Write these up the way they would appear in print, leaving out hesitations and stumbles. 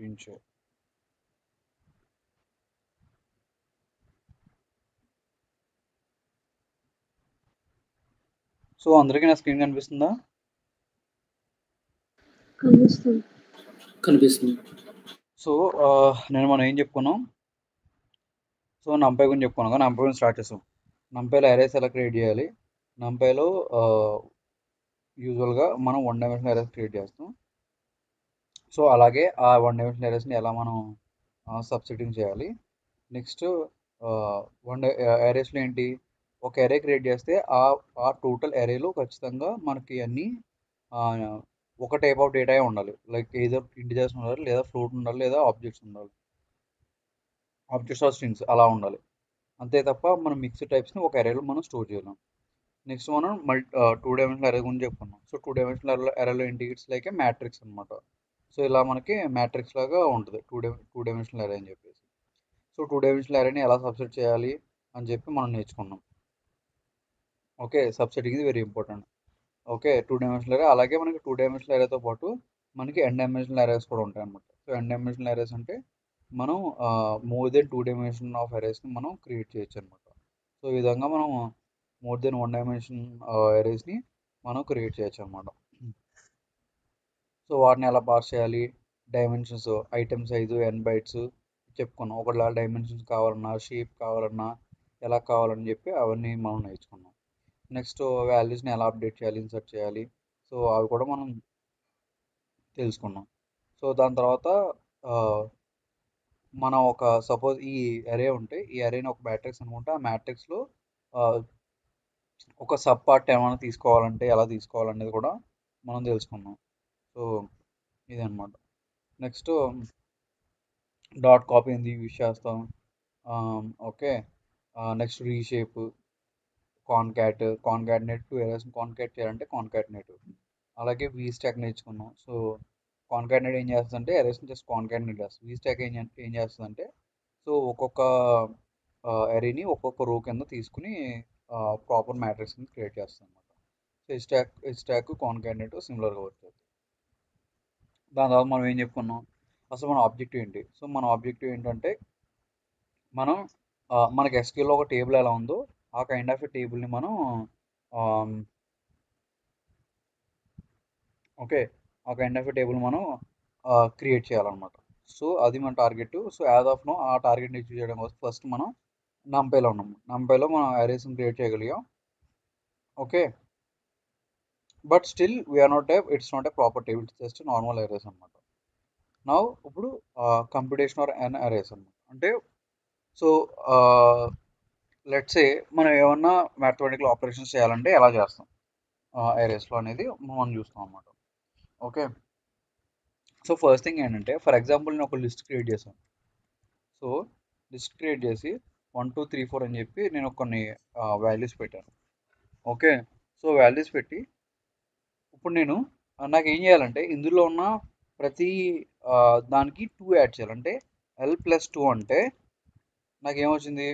Screen share. So అందరికీ నా screen కనిపిస్తుందా? కనిపిస్తుంది. కనిపిస్తుంది. సో నేను మనం ఏం చెప్పుకున్నాం? సో నంపై గురించి చెప్పుకున్నాం కదా, నంపై గురించి స్టార్ట్ చేస్తాం. నంపైలో అరేస్ ఎలా క్రియేట్ చేయాలి? నంపైలో యూజువల్గా మనం 1 డైమెన్షనల్ అరేస్ క్రియేట్ చేస్తాం. సో అలాగే ఆ 1 డైమెన్షనల్ అరేస్ని ఎలా మనం సబ్స్టిట్యూట్ చేయాలి? నెక్స్ట్ అరేస్లో ఏంటి, ఒక అరే క్రియేట్ చేస్తే ఆ టోటల్ అరేలో ఖచ్చితంగా మనకి అన్ని ఒక టైప్ ఆఫ్ డేటా ఉండాలి. లైక్ ఏదో ఇంటిజర్స్ ఉండాలి, లేదా ఫ్లోట్ ఉండాలి, లేదా ఆబ్జెక్ట్స్ ఉండాలి, ఆబ్జెక్ట్స్ ఆర్ స్ట్రింగ్స్ అలా ఉండాలి. అంతే తప్ప మనం మిక్స్డ్ టైప్స్ని ఒక అరేలో మనం స్టోర్ చేయలేం. నెక్స్ట్ మనం 2 డైమెన్షనల్ అరే గురించి చెప్పుకున్నాం. సో 2 డైమెన్షనల్ అరేలో ఏంటి, ఇట్స్ లైక్ ఏ మ్యాట్రిక్స్ అనమాట. సో ఇలా మనకి మ్యాట్రిక్స్ లాగా ఉంటుంది 2 డైమెన్షనల్ అరే అని చెప్పేసి. సో 2 డైమెన్షనల్ అరేని ఎలా సబ్సెట్ చేయాలి అని చెప్పి మనం నేర్చుకున్నాం. ఓకే, సబ్సెటింగ్ ఇది వెరీ ఇంపార్టెంట్. ఓకే, 2 డైమెన్షనల్ అరే. అలాగే మనకి 2 డైమెన్షనల్ అరేతో పాటు మనకి n డైమెన్షనల్ అరేస్ కూడా ఉంటాయి అనమాట. సో n డైమెన్షనల్ అరేస్ అంటే మనం మోర్ దెన్ 2 డైమెన్షన్ ఆఫ్ అరేస్ని మనం క్రియేట్ చేయొచ్చు అనమాట. సో ఈ విధంగా మనం మోర్ దెన్ 1 డైమెన్షన్ అరేస్ని మనం క్రియేట్ చేయొచ్చు అనమాట. సో వాటిని ఎలా పాస్ చేయాలి, dimensions, item size, n bytes చెప్పుకున్నాం. ఒకవేళ డైమెన్షన్స్ కావాలన్నా, షేప్ కావాలన్నా, ఎలా కావాలని చెప్పి అవన్నీ మనం నేర్చుకున్నాం. నెక్స్ట్ వాల్యూస్ని ఎలా అప్డేట్ చేయాలి, ఇన్సర్ట్ చేయాలి, సో అవి కూడా మనం తెలుసుకున్నాం. సో దాని తర్వాత మనం ఒక సపోజ్ ఈ అరే ఉంటే, ఈ అరేని ఒక మ్యాట్రిక్స్ అనుకుంటే, ఆ మ్యాట్రిక్స్లో ఒక సబ్ పార్ట్ ఏమైనా తీసుకోవాలంటే ఎలా తీసుకోవాలనేది కూడా మనం తెలుసుకున్నాం. సో ఇదన్నమాట. నెక్స్ట్ డాట్ కాపీ ఎందుకు యూజ్ చేస్తాం? ఓకే, నెక్స్ట్ రీషేప్, కాన్కాటినేట్, 2 అరేస్ని కాన్కాట్ చేయాలంటే కాన్కాటినేట్. అలాగే వీ స్టాక్ నేర్చుకున్నాం. సో కాన్కాటినేట్ ఏం చేస్తుందంటే అరేస్ని జస్ట్ కాన్కాటినేట్ చేస్తుంది. వీ స్టాక్ ఏం చేస్తుందంటే, సో ఒక్కొక్క అరేని ఒక్కొక్క రో కింద తీసుకుని ప్రాపర్ మ్యాట్రిక్స్ కింద క్రియేట్ చేస్తుంది అనమాట. సో స్టాక్ కాన్కాటినేట్ సిమిలర్గా వచ్చేది. దాని తర్వాత మనం ఏం చెప్పుకున్నాం, అసలు మన ఆబ్జెక్టివ్ ఏంటి? సో మన ఆబ్జెక్టివ్ ఏంటంటే, మనం మనకి SQLలో ఒక టేబుల్ ఎలా ఉందో ఆ కైండ్ ఆఫ్ టేబుల్ని మనం ఓకే, ఆ కైండ్ ఆఫ్ టేబుల్ మనం క్రియేట్ చేయాలన్నమాట. సో అది మన target. So as of now ఆ టార్గెట్ని అచీవ్ చేయడం కోసం ఫస్ట్ మనం నంపైలో ఉన్నాము. నంపైలో మనం అరేస్ని క్రియేట్ చేయగలిగాం. Okay, but still we're not it's not a proper table, it's just normal arrays అనమాట. నా ఇప్పుడు కంప్యూటేషన్ ఆర్ ఎన్ అరేస్ అనమాట. అంటే సో లెట్స్ సే మనం ఏమన్నా మ్యాథమెటికల్ ఆపరేషన్స్ చేయాలంటే ఎలా చేస్తాం అరేస్లో అనేది మనం చూస్తాం అనమాట. ఓకే, సో ఫస్ట్ థింగ్ ఏంటంటే, ఫర్ ఎగ్జాంపుల్ నేను ఒక లిస్ట్ క్రియేట్ చేశాను. సో లిస్ట్ క్రియేట్ చేసి 1 2 3 4 అని చెప్పి నేను కొన్ని వాల్యూస్ పెట్టాను. ఓకే, సో వాల్యూస్ పెట్టి ఇప్పుడు నేను నాకు ఏం చేయాలంటే, ఇందులో ఉన్న ప్రతి దానికి 2 యాడ్ చేయాలి. అంటే L+2 అంటే నాకేమొచ్చింది,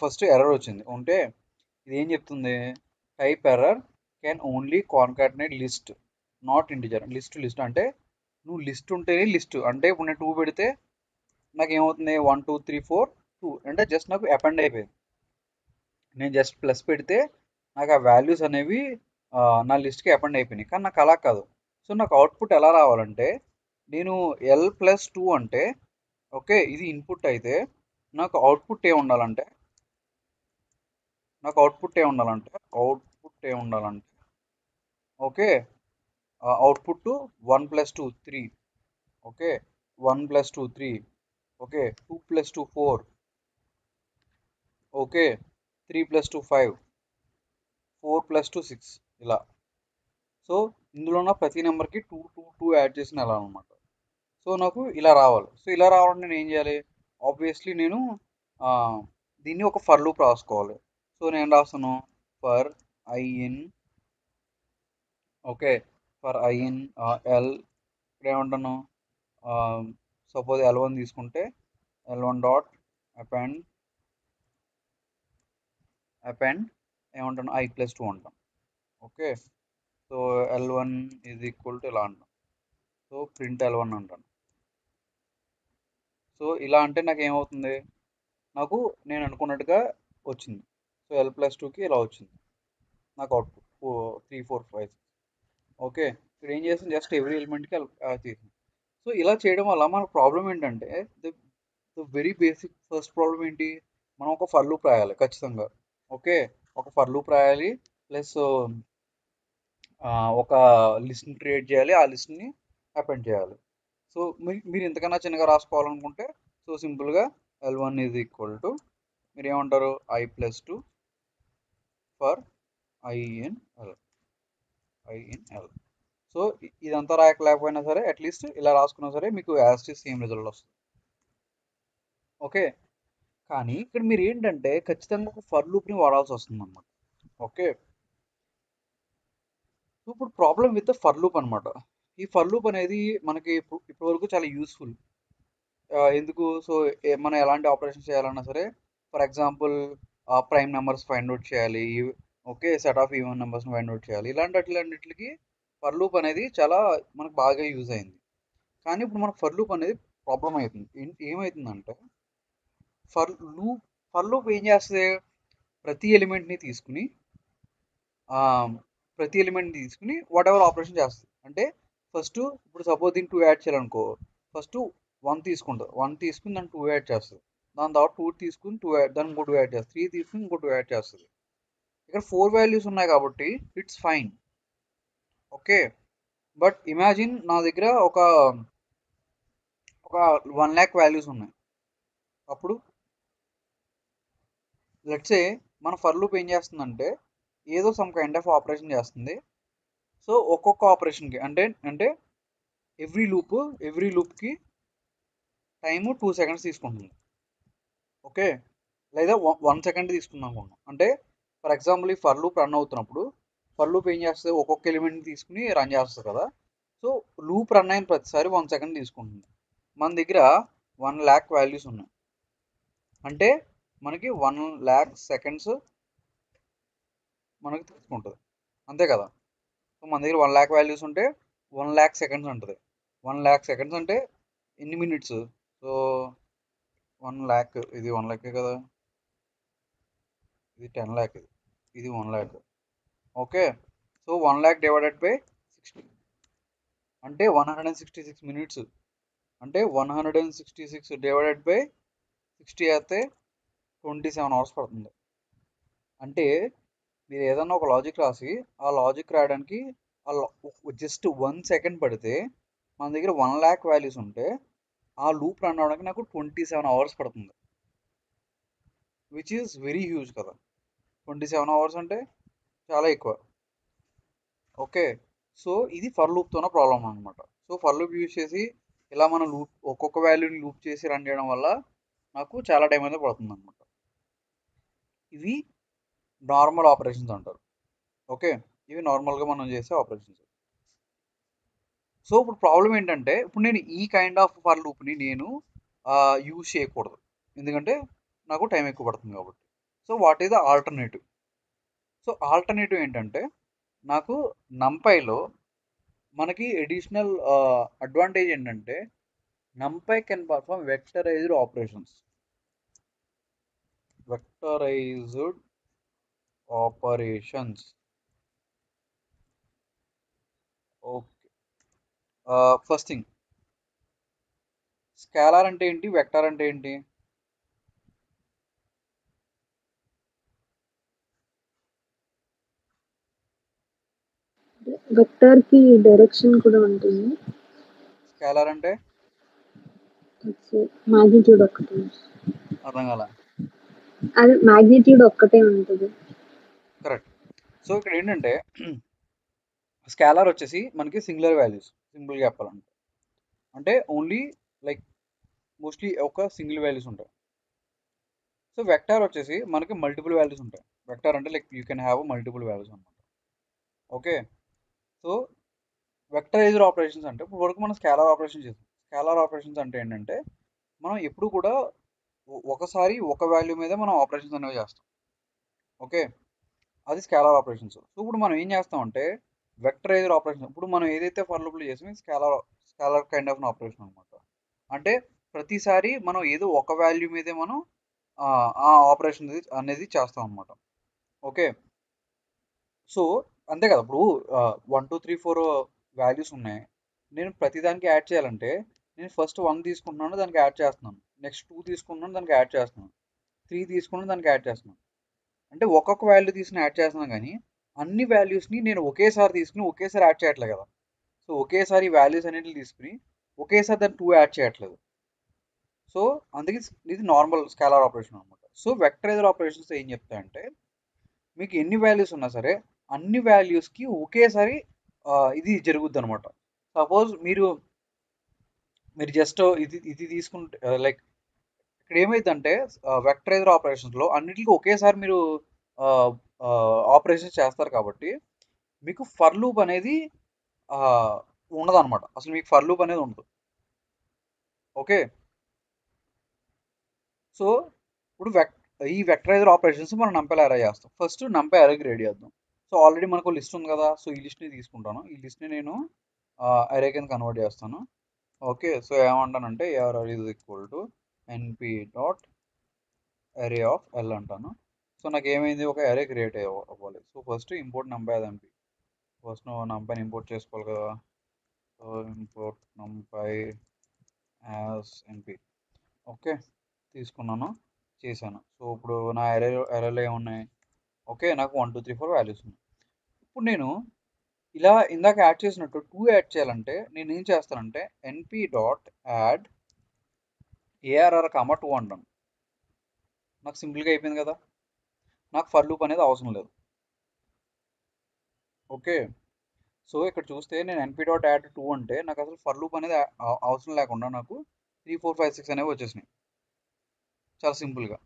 ఫస్ట్ ఎర్రర్ వచ్చింది. ఉంటే ఇది ఏం చెప్తుంది, type error can only కాన్కాటినేట్ list not integer. List అంటే నువ్వు లిస్ట్ ఉంటేనే లిస్ట్. అంటే ఇప్పుడు నేను 2 పెడితే నాకు ఏమవుతుంది, 1 2 3 4 2 అంటే జస్ట్ నాకు అపెండ్ అయిపోయింది. నేను జస్ట్ ప్లస్ పెడితే నాకు ఆ వాల్యూస్ అనేవి నా లిస్ట్కి అపెండ్ అయిపోయినాయి. కానీ నాకు అలా కాదు. సో నాకు అవుట్పుట్ ఎలా రావాలంటే, నేను L+2 అంటే ఓకే ఇది ఇన్పుట్ అయితే నాకు అవుట్పుట్ ఏముండాలంటే, okay output 1 + 2 3, okay 1 + 2 3, okay 2 + 2 4, okay 3 + 2 5, 4 + 2 6 ఇలా. సో ఇందులో ఉన్న ప్రతి నెంబర్కి 2 2 2 యాడ్ చేసిన ఎలా అనమాట. సో నాకు ఇలా రావాలి. సో ఇలా రావాలంటే నేను ఏం చేయాలి, ఆబ్వియస్లీ నేను దీన్ని ఒక ఫర్ లూప్ రాసుకోవాలి. సో నేను రాస్తాను for I in, okay for I in L, ఇక్కడ ఏమంటాను, సపోజ్ L1 తీసుకుంటే L1 డాట్ అపెండ్ ఏమంటాను I+2 అంటాం. Okay, so L1 is equal to ఇలా అంటాం. సో ప్రింట్ L1 అంటాను. సో ఇలా అంటే నాకు ఏమవుతుంది, నాకు నేను అనుకున్నట్టుగా వచ్చింది. సో L+2కి ఇలా వచ్చింది నాకు అవుట్పుట్ 3 4 5. ఓకే, ఇక్కడ ఏం చేస్తాను, జస్ట్ ఎవ్రీ ఎలిమెంట్కి తీసాను. సో ఇలా చేయడం వల్ల మన ప్రాబ్లం ఏంటంటే, the very basic first problem ఏంటి, మనం ఒక ఫర్ లూప్ రాయాలి ఖచ్చితంగా. ఓకే, ఒక ఫర్ లూప్ రాయాలి, ప్లస్ ఒక లిస్ట్ని క్రియేట్ చేయాలి, ఆ లిస్ట్ని అపెండ్ చేయాలి. సో మీరు ఇంతకన్నా చిన్నగా రాసుకోవాలనుకుంటే, సో సింపుల్గా L1 ఈజ్ ఈక్వల్ టు, మీరు ఏమంటారు, I+2 for I in L. So ఇదంతా రాయలేకపోయినా సరే అట్లీస్ట్ ఇలా రాసుకున్నా సరే మీకు as it is same result వస్తుంది. ఓకే, కానీ ఇక్కడ మీరు ఏంటంటే ఖచ్చితంగా ఒక ఫర్ లూప్ని వాడాల్సి వస్తుంది అనమాట. ఓకే, సో ఇప్పుడు ప్రాబ్లం విత్ ఫర్ లూప్ అనమాట. ఈ ఫర్ లూప్ అనేది మనకి ఇప్పటి వరకు చాలా యూస్ఫుల్. ఎందుకు, సో మనం ఎలాంటి ఆపరేషన్ చేయాలన్నా సరే, for example prime numbers find out చేయాలి, ఓకే, సెట్ ఆఫ్ ఈవెన్ నెంబర్స్ని ఫైండ్ అవుట్ చేయాలి, ఇలాంటికి ఫర్ లూప్ అనేది చాలా మనకు బాగా యూజ్ అయింది. కానీ ఇప్పుడు మన ఫర్ లూప్ అనేది ప్రాబ్లం అవుతుంది. ఏమవుతుందంటే, ఫర్ లూప్ ఏం చేస్తుంది, ప్రతి ఎలిమెంట్ని తీసుకుని వాట్ ఎవర్ ఆపరేషన్ చేస్తుంది. అంటే ఫస్ట్ ఇప్పుడు సపోజ్ దీన్ని 2 యాడ్ చేయాలనుకో, ఫస్ట్ 1 తీసుకుంటుంది, 1 తీసుకుని దాన్ని 2 యాడ్ చేస్తుంది, దాని తర్వాత 2 తీసుకుని 2 యాడ్, దాన్ని ఇంకో 2 యాడ్ చేస్తుంది, 3 తీసుకుని ఇంకో 2 యాడ్ చేస్తుంది. ఇక్కడ 4 వాల్యూస్ ఉన్నాయి కాబట్టి it's fine. Okay, but imagine నా దగ్గర ఒక 1 lakh వాల్యూస్ ఉన్నాయి. అప్పుడు లెట్స్ సే మన ఫర్ లూప్ ఏం చేస్తుందంటే ఏదో సమ్ కైండ్ ఆఫ్ ఆపరేషన్ చేస్తుంది. సో ఒక్కొక్క ఆపరేషన్కి అంటే ఎవ్రీ లూప్కి టైము 2 seconds తీసుకుంటుంది. ఓకే, లేదా 1 second తీసుకుందాం అనుకున్నాం. అంటే ఫర్ ఎగ్జాంపుల్ ఈ ఫర్ లూప్ రన్ అవుతున్నప్పుడు ఫర్ లూప్ ఏం చేస్తుంది, ఒక్కొక్క ఎలిమెంట్ తీసుకుని రన్ చేస్తుంది కదా. సో లూప్ రన్ అయిన ప్రతిసారి 1 second తీసుకుంటుంది. మన దగ్గర 1 lakh వాల్యూస్ ఉన్నాయి, అంటే మనకి 1 lakh seconds మనకి తీసుకుంటుంది, అంతే కదా. సో మన దగ్గర 1 lakh వాల్యూస్ ఉంటే 1 lakh seconds ఉంటుంది. 1 lakh seconds అంటే ఎన్ని మినిట్స్, సో 1 lakh, ఇది 1 lakh కదా, ఇది 10 lakh, ఇది 1 lakh. Okay, so 1 lakh divided by 60 అంటే 166 మినిట్స్, అంటే 166 డివైడెడ్ బై 60 అయితే 27 hours పడుతుంది. అంటే మీరు ఏదన్నా ఒక లాజిక్ రాసి ఆ లాజిక్ రాయడానికి జస్ట్ 1 second పడితే, మన దగ్గర 1 lakh వాల్యూస్ ఉంటే ఆ లూప్ రన్ అవడానికి నాకు 27 hours పడుతుంది, విచ్ ఈస్ వెరీ హ్యూజ్ కదా. 27 hours అంటే చాలా ఎక్కువ. ఓకే, సో ఇది ఫర్ లూప్తోన ప్రాబ్లం అనమాట. సో ఫర్ లూప్ యూజ్ చేసి ఇలా మనం ఒక్కొక్క వాల్యూని లూప్ చేసి రన్ చేయడం వల్ల నాకు చాలా టైం అయితే పడుతుంది అనమాట. ఇవి నార్మల్ ఆపరేషన్స్ అంటారు. ఓకే, ఇవి నార్మల్గా మనం చేసే ఆపరేషన్స్. సో ఇప్పుడు ప్రాబ్లం ఏంటంటే, ఇప్పుడు నేను ఈ కైండ్ ఆఫ్ ఫర్ లూప్ని నేను యూజ్ చేయకూడదు, ఎందుకంటే నాకు టైం ఎక్కువ పడుతుంది కాబట్టి. So what is the alternative? So alternative ఏంటంటే, నాకు నంపైలో మనకి అడిషనల్ అడ్వాంటేజ్ ఏంటంటే, NumPy can perform vectorised operations. Okay, first thing, scalar అంటే ఏంటి, వెక్టర్ అంటే ఏంటి? వెక్టర్ కి డైరెక్షన్ కూడా ఉంటుంది. స్కేలార్ అంటే మాగ్నిట్యూడ్ ఒక్కటే, అర్థం కాల. అది మాగ్నిట్యూడ్ ఒక్కటే ఉంటుంది. కరెక్ట్. సో ఇక్కడ ఏంటంటే స్కేలార్ వచ్చేసి మనకి సింగులర్ వాల్యూస్, సింపుల్గా చెప్పాలంటే, అంటే ఓన్లీ లైక్ మోస్ట్లీ ఒక సింగిల్ వాల్యూస్ ఉంటాయి. సో వెక్టార్ వచ్చేసి మనకి మల్టిపుల్ వాల్యూస్ ఉంటాయి. వెక్టార్ అంటే like you can have multiple values అనమాట. ఓకే, సో వెక్టరైజ్డ్ ఆపరేషన్స్ అంటే ఇప్పుడు వరకు మనం స్కేలార్ ఆపరేషన్ చేస్తాం. స్కేలార్ ఆపరేషన్స్ అంటే ఏంటంటే, మనం ఎప్పుడు కూడా ఒకసారి ఒక వాల్యూ మీద మనం ఆపరేషన్స్ అనేవి చేస్తాం. ఓకే, అది స్కేలార్ ఆపరేషన్స్. సో ఇప్పుడు మనం ఏం చేస్తామంటే వెక్టరైజ్డ్ ఆపరేషన్, ఇప్పుడు మనం ఏదైతే ఫర్ లూప్లో చేసామో స్కేలార్ కైండ్ ఆఫ్ ఆపరేషన్ అనమాట. అంటే ప్రతిసారి మనం ఏదో ఒక వాల్యూ మీదే మనం ఆ ఆపరేషన్ అనేది చేస్తాం అనమాట. ఓకే. సో అంతే కదా, ఇప్పుడు 1 2 3 4 వాల్యూస్ ఉన్నాయి. నేను ప్రతిదానికి యాడ్ చేయాలంటే నేను ఫస్ట్ 1 తీసుకుంటున్నాను, దానికి యాడ్ చేస్తున్నాను. నెక్స్ట్ 2 తీసుకుంటున్నాను, దానికి యాడ్ చేస్తున్నాను. 3 తీసుకున్నాను, దానికి యాడ్ చేస్తున్నాను. అంటే ఒక్కొక్క వాల్యూ తీసుకుని యాడ్ చేస్తున్నాను, కానీ అన్ని వాల్యూస్ని నేను ఒకేసారి తీసుకుని ఒకేసారి యాడ్ చేయట్లేదు కదా. సో ఒకేసారి వాల్యూస్ అన్నిటిని తీసుకుని ఒకేసారి దాన్ని 2 యాడ్ చేయట్లేదు. సో అందుకే ఇది నార్మల్ స్కేలార్ ఆపరేషన్ అనమాట. సో వెక్టరైజర్ ఆపరేషన్స్ ఏం చెప్తాయంటే మీకు ఎన్ని వాల్యూస్ ఉన్నా సరే అన్ని వాల్యూస్కి ఒకేసారి ఇది జరుగుద్ది అనమాట. సపోజ్ మీరు మీరు జస్ట్ ఇది తీసుకుంటే లైక్ ఇక్కడ ఏమైందంటే వెక్టరైజర్ ఆపరేషన్స్లో అన్నిటికీ ఒకేసారి మీరు ఆపరేషన్స్ చేస్తారు కాబట్టి మీకు ఫర్ లూప్ అనేది ఉండదు అనమాట. అసలు మీకు ఫర్ లూప్ అనేది ఉండదు. ఓకే. సో ఇప్పుడు ఈ వెక్టరైజర్ ఆపరేషన్స్ మనం నంపైలో అరేంజ్ చేస్తాం. ఫస్ట్ నంపై అరేకి రెడీ చేద్దాం. సో ఆల్రెడీ మనకు లిస్ట్ ఉంది కదా, సో ఈ లిస్ట్ని తీసుకుంటాను. ఈ లిస్ట్ని నేను అరే కింద కన్వర్ట్ చేస్తాను. ఓకే. సో ఏమంటానంటే ARR is equal to NP dot array of L అంటాను. సో నాకు ఏమైంది, ఒక అరే క్రియేట్ అవ్వాలి. సో ఫస్ట్ ఇంపోర్ట్ నంపై అది ఎంపీ. ఫస్ట్ నువ్వు నంపైని ఇంపోర్ట్ చేసుకోవాలి కదా. So import NumPy as NP. Okay, తీసుకున్నాను, చేశాను. సో ఇప్పుడు నా ఎరేలో ఏమున్నాయి, ఓకే నాకు 1 2 3 4 వాల్యూస్ ఉన్నాయి. ఇప్పుడు నేను ఇలా ఇందాక యాడ్ చేసినట్టు 2 యాడ్ చేయాలంటే నేను ఏం చేస్తానంటే ఎన్పి డాట్ యాడ్ ఏఆర్ఆర్ కామా 2 అంటాను. నాకు సింపుల్గా అయిపోయింది కదా, నాకు ఫర్ లూప్ అనేది అవసరం లేదు. ఓకే. సో ఇక్కడ చూస్తే నేను ఎన్పి డాట్ యాడ్ 2 అంటే నాకు అసలు ఫర్ లూప్ అనేది అవసరం లేకుండా నాకు 3 4 5 6 అనేవి వచ్చేసినాయి చాలా సింపుల్గా.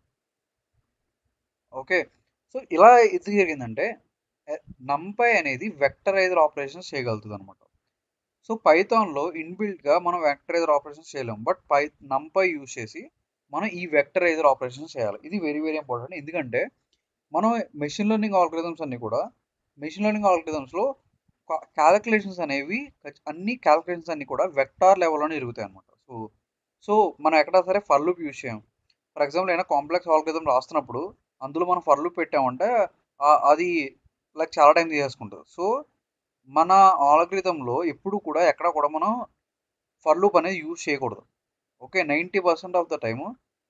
ఓకే. సో ఇలా ఎందుకు జరిగిందంటే నంపై అనేది వెక్టరైజర్ ఆపరేషన్స్ చేయగలుగుతుంది అనమాట. సో పైథాన్లో ఇన్బిల్ట్గా మనం వెక్టరైజర్ ఆపరేషన్స్ చేయలేం, బట్ నంపై యూజ్ చేసి మనం ఈ వెక్టరైజర్ ఆపరేషన్స్ చేయాలి. ఇది వెరీ వెరీ ఇంపార్టెంట్. ఎందుకంటే మనం మెషిన్ లెర్నింగ్ ఆల్గరిథమ్స్ అన్ని కూడా మెషిన్ లెర్నింగ్ ఆల్గరిథమ్స్లో క్యాలిక్యులేషన్స్ అనేవి అన్ని క్యాలిక్యులేషన్స్ అన్ని కూడా వెక్టార్ లెవెల్లోనే జరుగుతాయి అనమాట. సో సో మనం ఎక్కడా సరే ఫర్ లూప్ యూజ్ చేయం. ఫర్ ఎగ్జాంపుల్ ఏదైనా కాంప్లెక్స్ ఆల్గరిథం రాస్తున్నప్పుడు అందులో మనం ఫర్ లూప్ పెట్టామంటే అది లైక్ చాలా టైం తీసేసుకుంటుంది. సో మన ఆల్గరిథంలో ఎప్పుడు కూడా ఎక్కడ కూడా మనం ఫర్ లూప్ అనేది యూజ్ చేయకూడదు. Okay, 90% of the time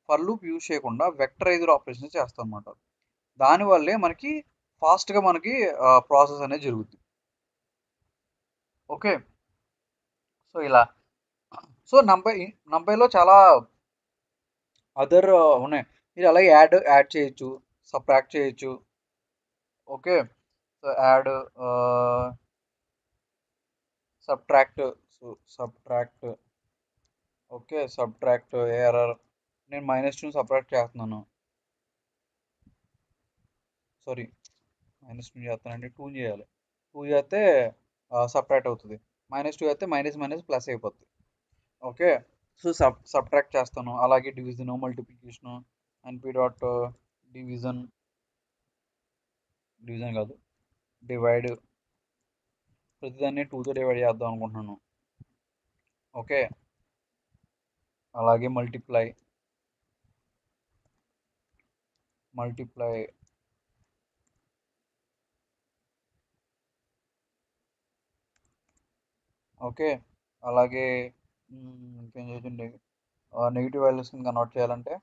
for loop use చేయకుండా వెక్టరైజర్ ఆపరేషన్స్ చేస్తాం అనమాట. దానివల్లే మనకి ఫాస్ట్గా మనకి ప్రాసెస్ అనేది జరుగుతుంది. ఓకే. సో ఇలా సో నంబైలో చాలా అదర్ ఉన్నాయి. మీరు అలాగే యాడ్ చేయొచ్చు, సబ్ట్రాక్ట్ చేయొచ్చు. Okay. So add subtract subtract okay, subtract ARR. నేను -2 సబ్ట్రాక్ట్ చేస్తున్నాను. సారీ, -2 చేస్తానండి, 2 చేయాలి. 2 చేస్తే సబ్ట్రాక్ట్ అవుతుంది. -2 అయితే మైనస్ మైనస్ ప్లస్ అయిపోద్ది. ఓకే. సో సబ్ట్రాక్ట్ చేస్తాను. అలాగే డివిజన్ మల్టిప్లికేషను ఎన్పి డాట్ డివిజన్ కాదు డివైడ్, ప్రతిదాన్ని 2తో డివైడ్ చేద్దాం అనుకుంటున్నాను. ఓకే. అలాగే మల్టిప్లై ఓకే. అలాగే ఇంకేం చేయండి, నెగిటివ్ వాల్యూస్ని కన్వర్ట్ చేయాలంటే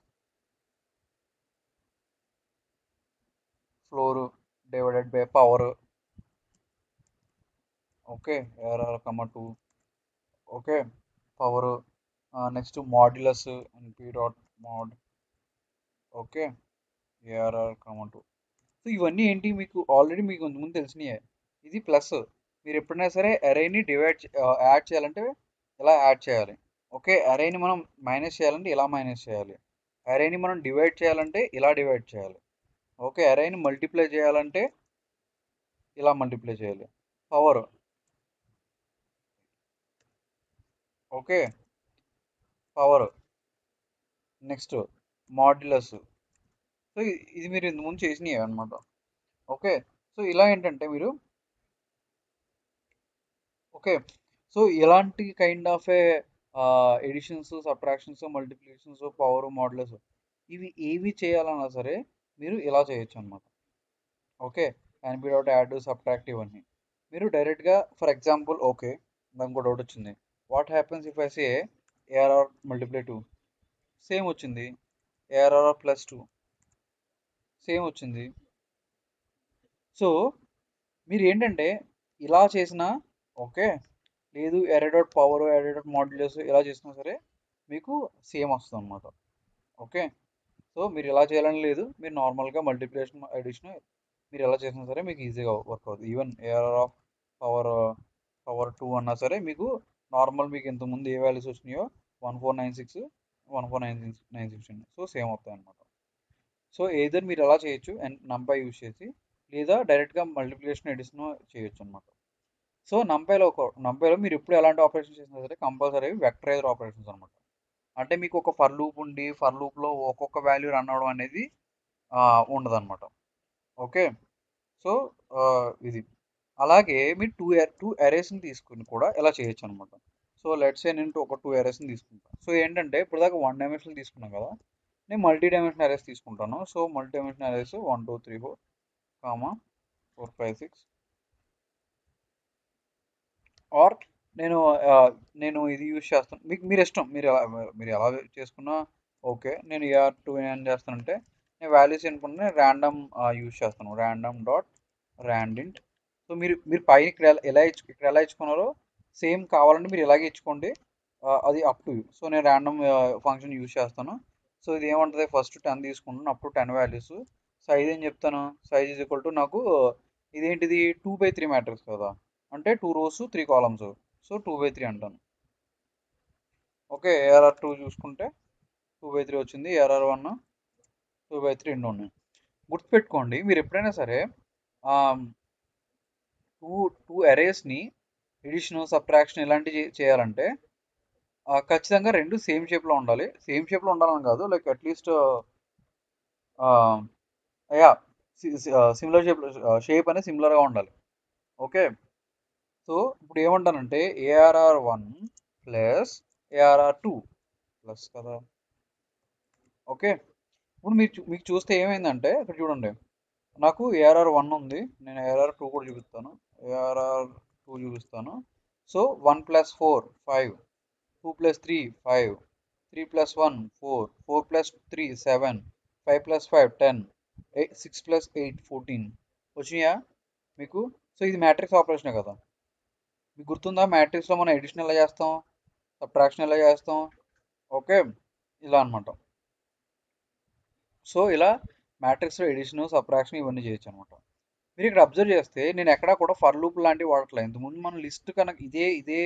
floor divided by power. Okay, ARR comma 2. Okay, power. Next modulus NP dot mod. Okay, ARR comma 2. So ఇవన్నీ ఏంటి, మీకు ఆల్రెడీ మీకు ముందు తెలిసినాయే. ఇది ప్లస్. మీరు ఎప్పుడైనా సరే అరేని యాడ్ చేయాలంటే ఇలా యాడ్ చేయాలి. ఓకే, అరేని మనం మైనస్ చేయాలంటే ఇలా మైనస్ చేయాలి. అరేని మనం డివైడ్ చేయాలంటే ఇలా డివైడ్ చేయాలి. ఓకే, అరేని మల్టిప్లై చేయాలంటే ఇలా మల్టిప్లై చేయాలి. Power. Okay, power. Next modulus. So ఇది మీరు ఇంతకుముందు చేసినవి అనమాట. ఓకే. సో ఇలా ఏంటంటే మీరు ఓకే, సో ఇలాంటి kind of a additions, subtractions, multiplications, power, modulus ఇవి ఏవి చేయాలన్నా సరే మీరు ఇలా చేయొచ్చు అనమాట. Okay, and dot add, subtract ఇవన్నీ మీరు డైరెక్ట్గా ఫర్ ఎగ్జాంపుల్ ఓకే నాకు ఇంకో డౌట్ వచ్చింది. What happens if I say ARR multiply 2 same వచ్చింది, ఏఆర్ఆర్ ప్లస్ 2 సేమ్ వచ్చింది. సో మీరు ఏంటంటే ఇలా చేసినా ఓకే, లేదు ఎరే డాట్ పవర్, ఎరే డాట్ మాడ్యులస్ ఇలా చేసినా సరే మీకు సేమ్ వస్తుంది అనమాట. ఓకే, సో మీరు ఇలా చేయాలని లేదు, మీరు నార్మల్గా మల్టిప్లికేషన్ అడిషన్ మీరు ఎలా చేసినా సరే మీకు ఈజీగా వర్క్ అవుతుంది. Even AR of power power 2 అన్నా సరే మీకు నార్మల్ మీకు ఇంతకుముందు ఏ వాల్యూస్ వచ్చినాయో 1496 1496 సో సేమ్ అవుతాయి అనమాట. సో ఏదర్ మీరు ఎలా చేయొచ్చు అండ్ నంపై యూజ్ చేసి, లేదా డైరెక్ట్గా మల్టిప్లికేషన్ ఎడిషన్ చేయొచ్చు అనమాట. సో నంపైలో మీరు ఎప్పుడు ఎలాంటి ఆపరేషన్ చేసినా సరే కంపల్సరీ వెక్టరైజర్ ఆపరేషన్స్ అనమాట. అంటే మీకు ఒక ఫర్ లూప్ ఉండి ఫర్ లూప్లో ఒక్కొక్క వాల్యూ రన్ అవ్వడం అనేది ఉండదు అనమాట. ఓకే, సో ఇది అలాగే మీరు టూ అరేస్ని తీసుకుని కూడా ఎలా చేయొచ్చు అనమాట. సో లెట్స్ ఏ నేను ఒక 2 అరేస్ని తీసుకుంటాను. సో ఏంటంటే ఇప్పుడు దాకా 1 డైమెన్షనల్ తీసుకున్నాం కదా, నేను మల్టీ డైమెన్షనల్ అరేస్ తీసుకుంటాను. So multi dimensional arrays 1 2 3 4 4 5 6 or నేను ఆ, నేను ఇది యూజ్ చేస్తాను. మీరు ఇష్టం, మీరు ఎలా చేసుకున్నా ఓకే. నేను ఏఆర్ టూ ఏం చేస్తానంటే నేను వాల్యూస్ అనుకుంటే ర్యాండమ్ యూజ్ చేస్తాను, ర్యాండమ్ డాట్ ర్యాండింట్. సో మీరు పైన ఇక్కడ ఎలా ఇచ్చుకున్నారో సేమ్ కావాలంటే మీరు ఇలాగే ఇచ్చుకోండి, అది అప్ టు యూ. సో నేను ర్యాండమ్ ఫంక్షన్ యూజ్ చేస్తాను. సో ఇది ఏమంటుంది, ఫస్ట్ 10 తీసుకుంటాను, అప్పుడు 10 వాల్యూస్. సైజ్ ఏం చెప్తాను, సైజ్ ఈజ్ ఈక్వల్ టు నాకు ఇదేంటిది 2/3 మ్యాట్రిక్స్ కదా, అంటే 2 rows 3 columns. సో 2/3 అంటాను. ఓకే, ఏఆర్ఆర్ 2 చూసుకుంటే 2/3 వచ్చింది, ఏఆర్ఆర్ 1 2/3 రెండు ఉన్నాయి. గుర్తుపెట్టుకోండి మీరు ఎప్పుడైనా సరే టూ టూ అరేస్ని ఎడిషన్, సబ్ట్రాక్షన్ ఇలాంటివి చేయాలంటే ఖచ్చితంగా రెండు సేమ్ షేప్లో ఉండాలి. సేమ్ షేప్లో ఉండాలని కాదు, like at least yeah similar shape అనేది సిమిలర్గా ఉండాలి. ఓకే, సో ఇప్పుడు ఏమంటానంటే ఏఆర్ఆర్ 1 ప్లస్ ఏఆర్ఆర్ 2 ప్లస్ కదా. ఓకే, ఇప్పుడు మీకు చూస్తే ఏమైందంటే ఇక్కడ చూడండి, నాకు ఏఆర్ఆర్ 1 ఉంది, నేను ఏఆర్ఆర్ 2 కూడా చూపిస్తాను, ఏఆర్ఆర్ 2 చూపిస్తాను. సో 1 + 4 5, 2 + 3 5, 3 + 1 4, 4 + 3 7, 5 + 5 10, 6 + 8 14 వచ్చినాయా మీకు. సో ఇది మ్యాట్రిక్స్ ఆపరేషనే కదా. మీకు గుర్తుందా మ్యాట్రిక్స్లో మనం ఎడిషన్ ఎలా చేస్తాం, సబ్ట్రాక్షన్ ఎలా చేస్తాం. ఓకే, ఇలా అనమాట. సో ఇలా మ్యాట్రిక్స్లో ఎడిషన్, సబ్ట్రాక్షన్ ఇవన్నీ చేయొచ్చు అనమాట. మీరు ఇక్కడ అబ్జర్వ్ చేస్తే నేను ఎక్కడా కూడా ఫర్ లూప్ లాంటివి వాడట్లేదు. ఇంతకుముందు మనం లిస్ట్ కనుక ఇదే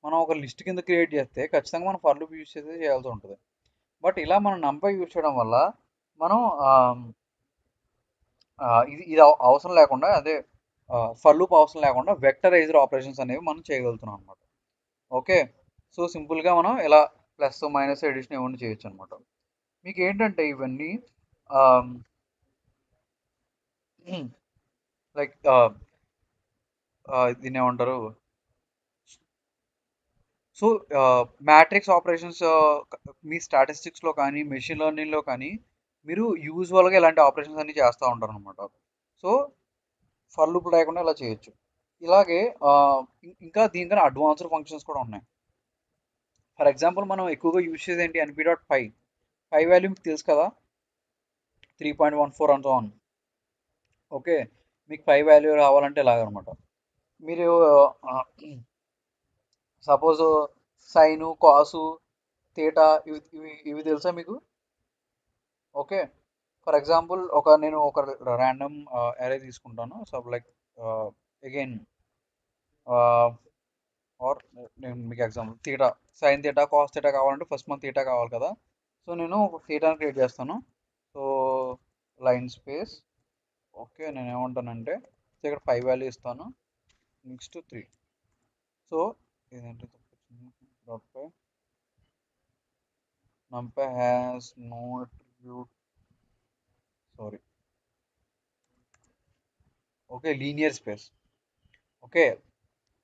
మనం ఒక లిస్ట్ కింద క్రియేట్ చేస్తే ఖచ్చితంగా మనం ఫర్ లూప్ యూజ్ చేసి చేయాల్సి ఉంటుంది. బట్ ఇలా మనం నంపై యూజ్ చేయడం వల్ల మనం ఇది అవసరం లేకుండా, అదే ఫర్ లూప్ అవసరం లేకుండా వెక్టరైజర్ ఆపరేషన్స్ అనేవి మనం చేయగలుగుతున్నాం అనమాట. ఓకే, సో సింపుల్గా మనం ఇలా ప్లస్ మైనస్ ఎడిషన్ ఇవన్నీ చేయొచ్చు అనమాట. మీకు ఏంటంటే ఇవన్నీ లైక్ దీన్ని ఏమంటారు, సో మ్యాట్రిక్స్ ఆపరేషన్స్ మీ స్టాటిస్టిక్స్లో కానీ మెషిన్ లెర్నింగ్లో కానీ మీరు యూజువల్గా ఇలాంటి ఆపరేషన్స్ అన్ని చేస్తూ ఉంటారు అనమాట. సో ఫర్ లూప్ లేకుండా ఇలా చేయొచ్చు. ఇలాగే ఇంకా దీనికన్నా అడ్వాన్స్డ్ ఫంక్షన్స్ కూడా ఉన్నాయి. ఫర్ ఎగ్జాంపుల్ మనం ఎక్కువగా యూజ్ చేసేది ఏంటి, np.py వాల్యూ మీకు తెలుసు కదా, 3.14 అండ్ సో ఆన్. ఓకే, మీకు 5 వాల్యూ రావాలంటే ఇలాగనమాట. మీరు సపోజ్ సైను, కాసు, థీటా ఇవి తెలుసా మీకు. ఓకే, ఫర్ ఎగ్జాంపుల్ నేను ఒక ర్యాండమ్ అరే తీసుకుంటాను. సో లైక్ అగైన్ ఆర్ నేను మీకు example theta, sine theta, cos theta కావాలంటే ఫస్ట్ మన థీటా కావాలి కదా. సో నేను ఒక థీటాని క్రియేట్ చేస్తాను. So line space. ఓకే, నేను ఏమంటానంటే సో ఇక్కడ 5 వాల్యూ ఇస్తాను, నెక్స్ట్ 3. సో ఇదేంటి dot numpy has no attribute, sorry. Okay, linear space. Okay,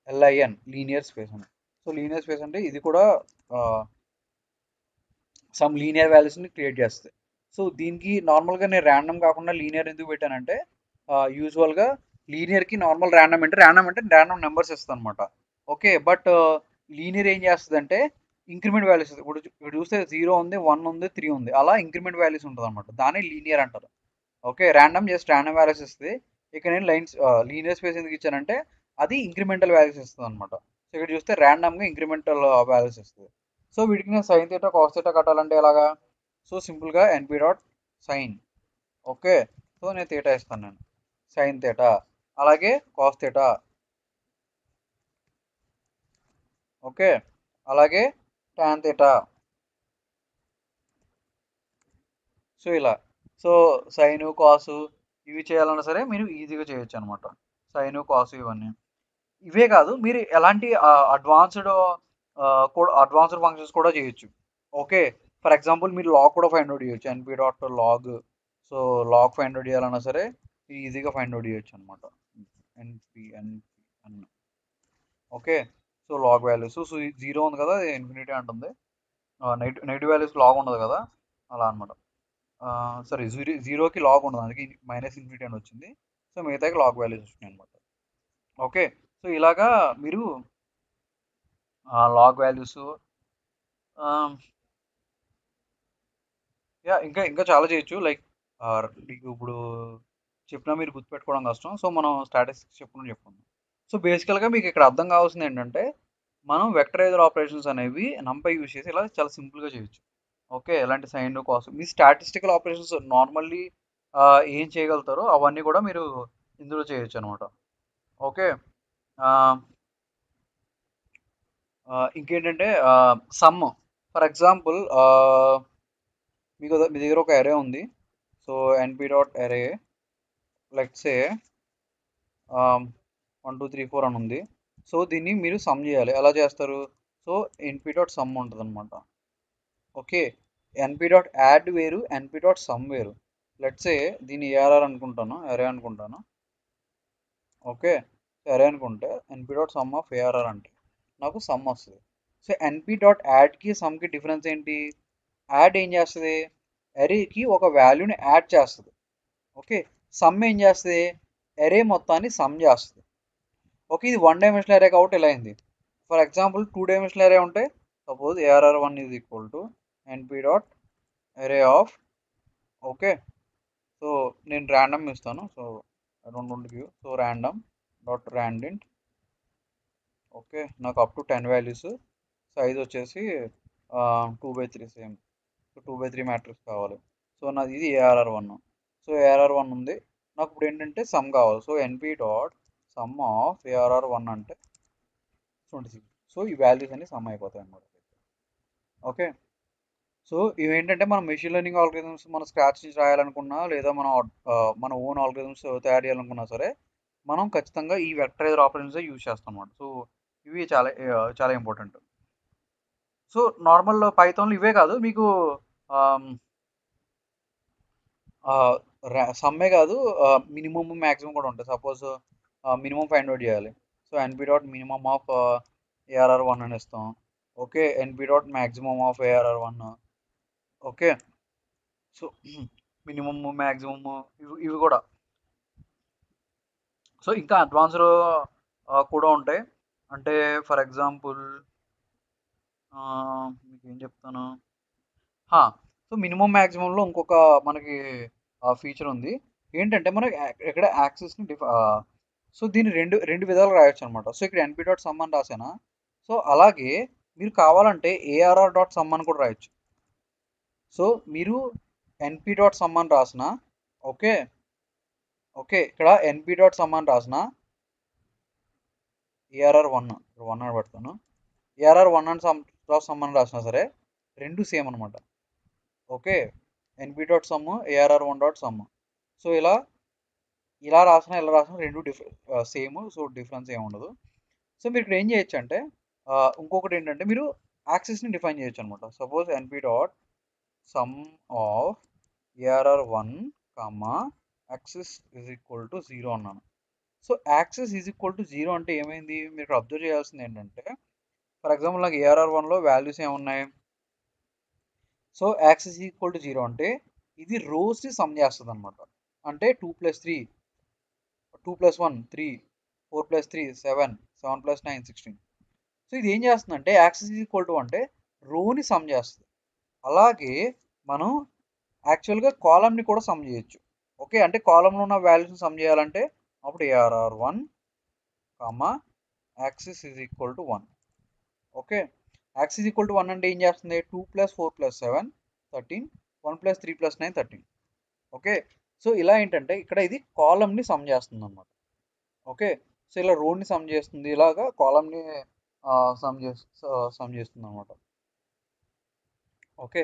LIN linear space అని. సో లీనియర్ స్పేస్ అంటే ఇది కూడా సమ్ లీనియర్ వాల్యూస్ని క్రియేట్ చేస్తుంది. సో దీనికి నార్మల్గా నేను ర్యాండమ్ కాకుండా లీనియర్ ఎందుకు పెట్టానంటే యూజువల్గా లీనియర్కి నార్మల్ ర్యాండమ్ అంటే ర్యాండమ్ నెంబర్స్ ఇస్తుంది అనమాట. ఓకే, బట్ లీనియర్ ఏం చేస్తుంది అంటే ఇంక్రిమెంట్ వాల్యూస్. ఇప్పుడు చూస్తే 0 ఉంది, 1 ఉంది, 3 ఉంది, అలా ఇంక్రిమెంట్ వాల్యూస్ ఉంటుంది అనమాట. దాన్ని లీనియర్ అంటారు. ఓకే, జస్ట్ ర్యాండమ్ వాల్యూస్ ఇస్తుంది. ఇక్కడ నేను లీనియర్ స్పేస్ ఎందుకు ఇచ్చానంటే అది ఇంక్రిమెంటల్ వాల్యూస్ ఇస్తుంది అనమాట. సో ఇక్కడ చూస్తే ర్యాండమ్గా ఇంక్రిమెంటల్ వాల్యూస్ ఇస్తుంది. సో వీటికి నేను సైన్ థీటా కాస్ థీటా కట్టాలంటే ఎలాగా? సో సింపుల్గా NP dot sine. Okay, so నేను థీటా ఇస్తాను, నేను సైన్ థీటా, అలాగే కాస్ థీటా, ఓకే, అలాగే టాన్ థీటా. సో ఇలా సో సైను కాసు ఇవి చేయాలన్నా సరే మీరు ఈజీగా చేయొచ్చు అనమాట. సైను కాసు ఇవన్నీ. ఇవే కాదు, మీరు ఎలాంటి అడ్వాన్స్డ్ ఫంక్షన్స్ కూడా చేయొచ్చు. ఓకే, ఫర్ ఎగ్జాంపుల్ మీరు లాగ్ కూడా ఫైండ్ అవుట్ చేయొచ్చు. NP dot log. So log find out చేయాలన్నా సరే ఈజీగా ఫైండ్ అవుట్ చేయొచ్చు అనమాట. ఎన్పి అన్న. Okay, so log values. So 0 ఉంది కదా, ఇన్ఫినిటీ అంటుంది. నెగిటివ్ వాల్యూస్ లాగ్ ఉండదు కదా, అలా అనమాట. సారీ, జీరోకి లాగ్ ఉండదు, అందుకే మైనస్ ఇన్ఫినిటీ అని వచ్చింది. సో మిగతాకి లాగ్ వాల్యూస్ వచ్చినాయి అనమాట. ఓకే, సో ఇలాగా మీరు లాగ్ వాల్యూస్ యా ఇంకా ఇంకా చాలా చేయొచ్చు. లైక్ మీకు ఇప్పుడు చెప్పినా మీరు గుర్తుపెట్టుకోవడం కష్టం. సో మనం స్టాటిస్టిక్స్ చెప్పుకుందాం. సో బేసికల్గా మీకు ఇక్కడ అర్థం కావాల్సింది ఏంటంటే మనం వెక్టరైజర్ ఆపరేషన్స్ అనేవి నంపై యూజ్ చేసి ఇలా చాలా సింపుల్గా చేయొచ్చు. ఓకే, ఎలాంటి సైన్ కాస్ మీ స్టాటిస్టికల్ ఆపరేషన్స్ నార్మల్లీ ఏం చేయగలుగుతారో అవన్నీ కూడా మీరు ఇందులో చేయొచ్చు అనమాట. ఓకే, ఇంకేంటంటే సమ్. ఫర్ ఎగ్జాంపుల్ మీ దగ్గర ఒక అరే ఉంది. సో ఎన్పి డాట్ అరే లెట్స్ సే 1 2 3 4 అని ఉంది. సో దీన్ని మీరు సమ్ చేయాలి. ఎలా చేస్తారు? సో ఎన్పి డాట్ సమ్ ఉంటుంది అనమాట. ఓకే, ఎన్పి డాట్ యాడ్ వేరు, ఎన్పి డాట్ సమ్ వేరు. లెట్స్ సే దీన్ని ఏఆర్ఆర్ అనుకుంటాను, అరే అనుకుంటాను. ఓకే, అరే అనుకుంటే ఎన్పి డాట్ సమ్ ఆఫ్ ఏఆర్ఆర్ అంటే నాకు సమ్ వస్తుంది. సో ఎన్పి డాట్ యాడ్కి సమ్కి డిఫరెన్స్ ఏంటి? యాడ్ ఏం చేస్తుంది? అరేకి ఒక వాల్యూని యాడ్ చేస్తుంది. ఓకే, సమ్ ఏం చేస్తుంది? అరే మొత్తాన్ని సమ్ చేస్తుంది. ఓకే, ఇది 1 డైమెన్షనల్ అరే కాబట్టి ఇలా అయింది. ఫర్ ఎగ్జాంపుల్ 2 డైమెన్షనల్ అరే ఉంటే suppose ARR one is equal to NP dot array of. Okay, so నేను ర్యాండమ్ ఇస్తాను. So I don't want to give. So random dot randint. Okay, నాకు అప్ టు 10 వాల్యూస్. సైజ్ వచ్చేసి 2/3 same. So 2/3 matrix కావాలి. So నాది ఇది ఏఆర్ఆర్1. So ఏఆర్ఆర్1 ఉంది, నాకు ఇప్పుడు ఏంటంటే సమ్ కావాలి. So NP dot sum of ARR one అంటే 26. సో ఈ వాల్యూస్ అన్ని సమ్ అయిపోతాయి అన్నమాట. ఓకే, సో ఇవేంటంటే మనం మెషిన్ లెర్నింగ్ ఆల్గరిథమ్స్ మన స్క్రాచ్ నుంచి రాయాలనుకున్నా లేదా మన ఓన్ ఆల్గరిథమ్స్ తయారు చేయాలనుకున్నా సరే మనం ఖచ్చితంగా ఈ వెక్టరైజర్ ఆపరేషన్స్ యూజ్ చేస్తాం అన్నమాట. సో ఇవి చాలా చాలా ఇంపార్టెంట్. సో నార్మల్ పైథాన్లో ఇవే కాదు, మీకు సమ్మే కాదు, మినిమమ్ మ్యాక్సిమం కూడా ఉంటాయి. సపోజ్ మినిమం ఫైండ్ అవుట్ చేయాలి. So NP dot minimum of ARR one అని ఇస్తాం. Okay, NP dot maximum of ARR one. Okay, so minimum maximum ఇవి కూడా. సో ఇంకా అడ్వాన్స్డ్ కూడా ఉంటాయి. అంటే ఫర్ ఎగ్జాంపుల్ మీకు ఏం చెప్తాను, సో మినిమం మ్యాక్సిమంలో ఇంకొక మనకి ఫీచర్ ఉంది. ఏంటంటే మనకి ఇక్కడ యాక్సెస్ని సో దీన్ని రెండు విధాలుగా రాయొచ్చు అనమాట. సో ఇక్కడ ఎన్పి డాట్ సమ్ అని రాసానా, సో అలాగే మీరు కావాలంటే ఏఆర్ఆర్ డాట్ సమ్ అని కూడా రాయొచ్చు. సో మీరు ఎన్పి డాట్ సమ్ అని రాసిన, ఓకే ఓకే ఇక్కడ ఎన్పి డాట్ సమ్ అని రాసిన ఏఆర్ఆర్1 అని పెడతాను. ఏఆర్ఆర్1 అని సమ్ అని రాసినా సరే రెండు సేమ్ అనమాట. Okay, NP dot sum ARR one dot sum. So ఇలా రాసిన రెండు సేమ్. సో డిఫరెన్స్ ఏమి ఉండదు. సో మీరు ఇక్కడ ఏం చేయొచ్చు అంటే ఇంకొకటి ఏంటంటే మీరు యాక్సెస్ని డిఫైన్ చేయొచ్చు అనమాట. Suppose NP dot sum of ARR one comma axis is equal to 0 అన్నాను. So axis is equal to 0 అంటే ఏమైంది? మీరు అబ్జర్వ్ చేయాల్సింది ఏంటంటే ఫర్ ఎగ్జాంపుల్ నాకు ARR1లో వాల్యూస్ ఏమున్నాయి? సో యాక్సెస్ ఈక్వల్ టు 0 అంటే ఇది రోస్ని సమ్ చేస్తుంది అనమాట. అంటే 2 + 3 2 + 1 3 4 + 3 7 7 + 9 16. సో ఇది ఏం చేస్తుందంటే యాక్సెస్ ఈక్వల్ టు అంటే రోని సమ్ చేస్తుంది. అలాగే మనం యాక్చువల్గా కాలమ్ని కూడా సమ్ చేయొచ్చు. ఓకే, అంటే కాలంలో ఉన్న వాల్యూస్ని సమ్ చేయాలంటే అప్పుడు ARR1 access is equal to 1. Okay, axis equal to 1 అంటే ఏం చేస్తుంది? 2 + 4 + 7 13 1 + 3 + 9 13. ఓకే, సో ఇలా ఏంటంటే ఇక్కడ ఇది కాలమ్ని సమ్ చేస్తుంది అనమాట. ఓకే, సో ఇలా రోని సమ్ చేస్తుంది, ఇలాగా కాలమ్ని సమ్ చేస్తుంది అనమాట. ఓకే,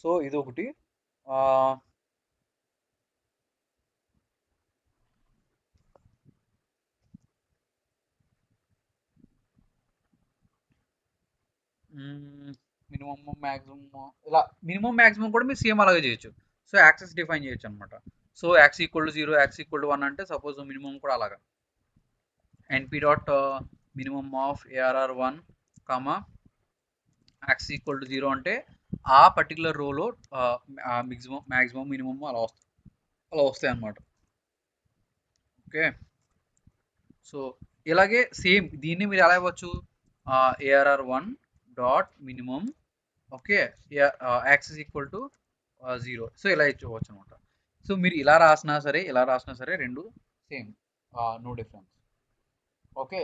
సో ఇది ఒకటి. మినిమమ్ మ్యాక్సిమమ్ ఇలా మినిమమ్ మ్యాక్సిమం కూడా మీరు సేమ్ అలాగే చేయొచ్చు. సో యాక్సెస్ డిఫైన్ చేయొచ్చు అనమాట. So axis equal to 0 axis equal to 1 అంటే సపోజ్ మినిమం కూడా అలాగా np dot minimum of ARR1 axis equal to 0 అంటే ఆ పర్టికులర్ రోలో మ్యాక్సిమం మినిమమ్ అలా వస్తాయి అన్నమాట. ఓకే, సో ఇలాగే సేమ్ దీన్ని మీరు ఎలా ఇవ్వచ్చు? ARR1 dot minimum okay axis equal to 0. So ఇలా ఇచ్చుకోవచ్చు అనమాట. సో మీరు ఇలా రాసినా సరే రెండు same, no difference. Okay,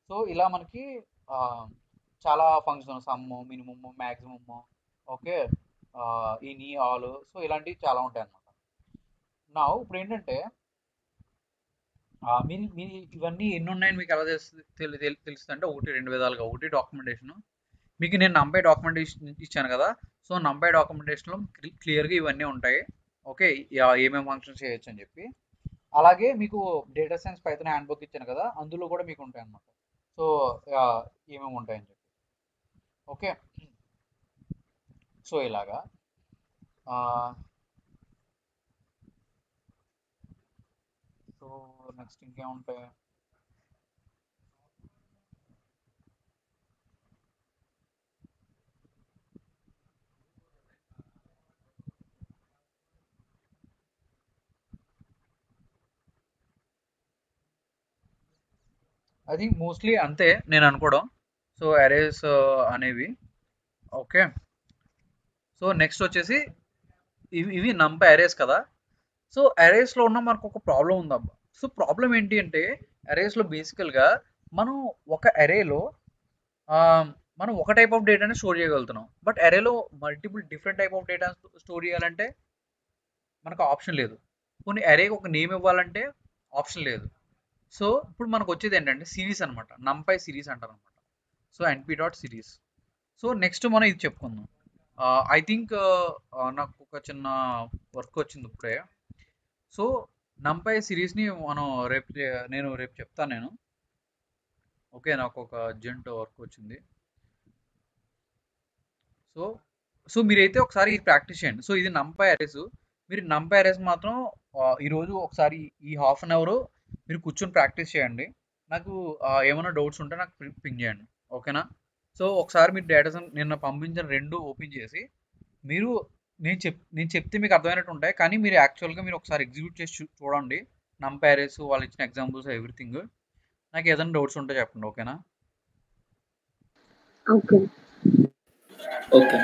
so ఇలా మనకి చాలా function sum minimum maximum okay in all so ఇలాంటివి చాలా ఉంటాయి అన్నమాట. నా ఇప్పుడు ఏంటంటే మీరు ఇవన్నీ ఎన్ని ఉన్నాయని మీకు ఎలా తెలుస్తుంది అంటే ఒకటి రెండు విధాలుగా. ఒకటి డాక్యుమెంటేషన్, మీకు నేను నంపై డాక్యుమెంటేషన్ ఇచ్చాను కదా. సో నంపై డాక్యుమెంటేషన్లో క్లియర్గా ఇవన్నీ ఉంటాయి. ఓకే, ఏమేమి ఫంక్షన్స్ చేయొచ్చు అని చెప్పి. అలాగే మీకు data science Python hand book ఇచ్చాను కదా, అందులో కూడా మీకు ఉంటాయి అన్నమాట. సో ఏమేమి ఉంటాయని చెప్పి. ఓకే, సో ఇలాగా సో నెక్స్ట్ ఇంకేముంటాయి? ఐ థింక్ మోస్ట్లీ అంతే నేను అనుకోవడం. సో అరేస్ అనేవి. ఓకే, సో నెక్స్ట్ వచ్చేసి ఇవి నంపై అరేస్ కదా. సో అరేస్లో ఉన్న మనకు ఒక ప్రాబ్లం ఉందబ్బా. సో ప్రాబ్లం ఏంటి అంటే అరేస్లో బేసికల్గా మనం ఒక అరేలో మనం ఒక టైప్ ఆఫ్ డేటాని స్టోర్ చేయగలుగుతున్నాం. బట్ అరేలో multiple different type of data store చేయాలంటే మనకు ఆప్షన్ లేదు. కొన్ని అరేకి ఒక నేమ్ ఇవ్వాలంటే ఆప్షన్ లేదు. సో ఇప్పుడు మనకు వచ్చేది ఏంటంటే సిరీస్ అనమాట. నంపై సిరీస్ అంటారు అనమాట. So np dot series. So next మనం ఇది చెప్పుకుందాం. ఐ థింక్ నాకు ఒక చిన్న వర్క్ వచ్చింది ఇప్పుడే. సో నంపై సిరీస్ని మనం నేను రేపు చెప్తాను నేను. ఓకే, నాకు ఒక అర్జెంట్ వర్క్ వచ్చింది. సో సో మీరైతే ఒకసారి ఇది ప్రాక్టీస్ చేయండి. సో ఇది నంపై అరేస్. మీరు నంపై అరేస్ మాత్రం ఈరోజు ఒకసారి ఈ హాఫ్ అన్ అవర్ మీరు కూర్చొని ప్రాక్టీస్ చేయండి. నాకు ఏమైనా డౌట్స్ ఉంటే నాకు పింగ్ చేయండి. ఓకేనా? సో ఒకసారి మీరు డేటా నిన్న పంపించిన రెండు ఓపెన్ చేసి మీరు నేను చెప్తే మీకు అర్థమైనట్టు ఉంటాయి. కానీ మీరు యాక్చువల్గా మీరు ఒకసారి ఎగ్జిక్యూట్ చేసి చూడండి. నంపై అరేస్ వాళ్ళు ఇచ్చిన ఎగ్జాంపుల్స్ ఎవ్రీథింగ్. నాకు ఏదైనా డౌట్స్ ఉంటే చెప్పండి. ఓకేనా? ఓకే. ఓకే.